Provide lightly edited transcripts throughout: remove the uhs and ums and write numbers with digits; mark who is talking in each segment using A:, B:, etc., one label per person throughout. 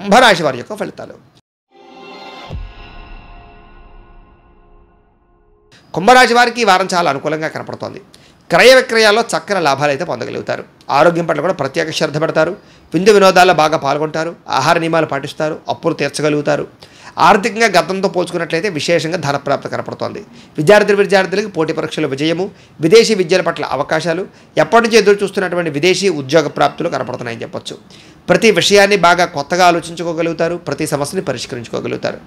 A: కుంభరాశి వారి యొక్క ఫలితాలు. కుంభరాశి వారికి ఈ వారం చాలా అనుకూలంగా కనపడుతోంది. క్రయ విక్రయాల్లో చక్కని లాభాలు అయితే పొందగలుగుతారు. ఆరోగ్యం పట్ల కూడా ప్రత్యేక శ్రద్ధ పెడతారు. విందు వినోదాల్లో బాగా పాల్గొంటారు. ఆహార నియమాలు పాటిస్తారు. అప్పులు తీర్చగలుగుతారు. ఆర్థికంగా గతంతో పోల్చుకున్నట్లయితే విశేషంగా ధనప్రాప్తి కనపడుతోంది. విద్యార్థులకు పోటీ పరీక్షల విజయము, విదేశీ విద్యల పట్ల అవకాశాలు, ఎప్పటి నుంచి ఎదురు చూస్తున్నటువంటి విదేశీ ఉద్యోగ ప్రాప్తులు కనపడుతున్నాయని చెప్పొచ్చు. ప్రతి విషయాన్ని బాగా కొత్తగా ఆలోచించుకోగలుగుతారు. ప్రతి సమస్యని పరిష్కరించుకోగలుగుతారు.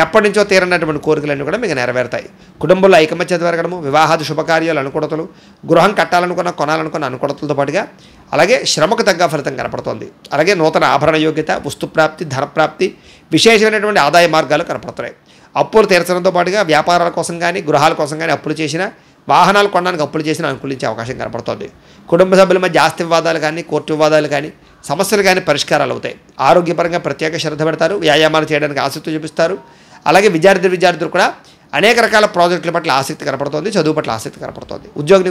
A: ఎప్పటి నుంచో తీరనటువంటి కోరికలన్నీ కూడా మీకు నెరవేరుతాయి. కుటుంబంలో ఐకమత్యం పెరగడము, వివాహాది శుభకార్యాలు అనుకూలతలు, గృహం కట్టాలనుకున్న కొనాలనుకున్న అనుకూలతలతో పాటుగా అలాగే శ్రమకు తగ్గ ఫలితం కనపడుతోంది. అలాగే నూతన ఆభరణ యోగ్యత, వస్తుప్రాప్తి, ధనప్రాప్తి, విశేషమైనటువంటి ఆదాయ మార్గాలు కనపడుతున్నాయి. అప్పులు తీర్చడంతో పాటుగా వ్యాపారాల కోసం కానీ గృహాల కోసం కానీ అప్పులు చేసినా, వాహనాలు కొనడానికి అప్పులు చేసినా అనుకూలించే అవకాశం కనపడుతోంది. కుటుంబ సభ్యుల మధ్య ఆస్తి వివాదాలు కానీ కోర్టు వివాదాలు కానీ సమస్యలు కానీ పరిష్కారాలు అవుతాయి. ఆరోగ్యపరంగా ప్రత్యేక శ్రద్ధ పెడతారు. వ్యాయామాలు చేయడానికి ఆసక్తి చూపిస్తారు. అలాగే విద్యార్థులు కూడా అనేక రకాల ప్రాజెక్టుల పట్ల ఆసక్తి కనపడుతోంది. చదువు పట్ల ఆసక్తి కనపడుతోంది.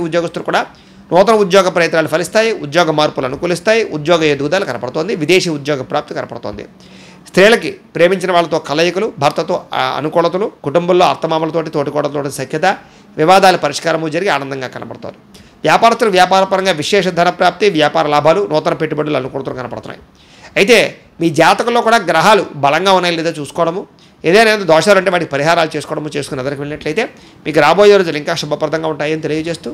A: ఉద్యోగస్తులు కూడా నూతన ఉద్యోగ ప్రయత్నాలు ఫలిస్తాయి. ఉద్యోగ మార్పులు అనుకూలిస్తాయి. ఉద్యోగ ఎదుగుదల కనపడుతోంది. విదేశీ ఉద్యోగ ప్రాప్తి కనపడుతోంది. స్త్రీలకి ప్రేమించిన వాళ్ళతో కలయికలు, భర్తతో అనుకూలతలు, కుటుంబంలో అత్తమామలతోటి తోటికోడలతోటి సఖ్యత, వివాదాల పరిష్కారము జరిగి ఆనందంగా కనపడుతారు. వ్యాపారస్తులు వ్యాపారపరంగా విశేష ధన ప్రాప్తి, వ్యాపార లాభాలు, నూతన పెట్టుబడులు అనుకూలతలు కనపడుతున్నాయి. అయితే మీ జాతకంలో కూడా గ్రహాలు బలంగా ఉన్నాయో లేదో చూసుకోవడము, ఏదైనా దోషాలు అంటే వాటికి పరిహారాలు చేసుకోవడము చేసుకుని ఎదురుకు వెళ్ళినట్లయితే మీకు రాబోయే రోజులు ఇంకా శుభప్రదంగా ఉంటాయని తెలియజేస్తూ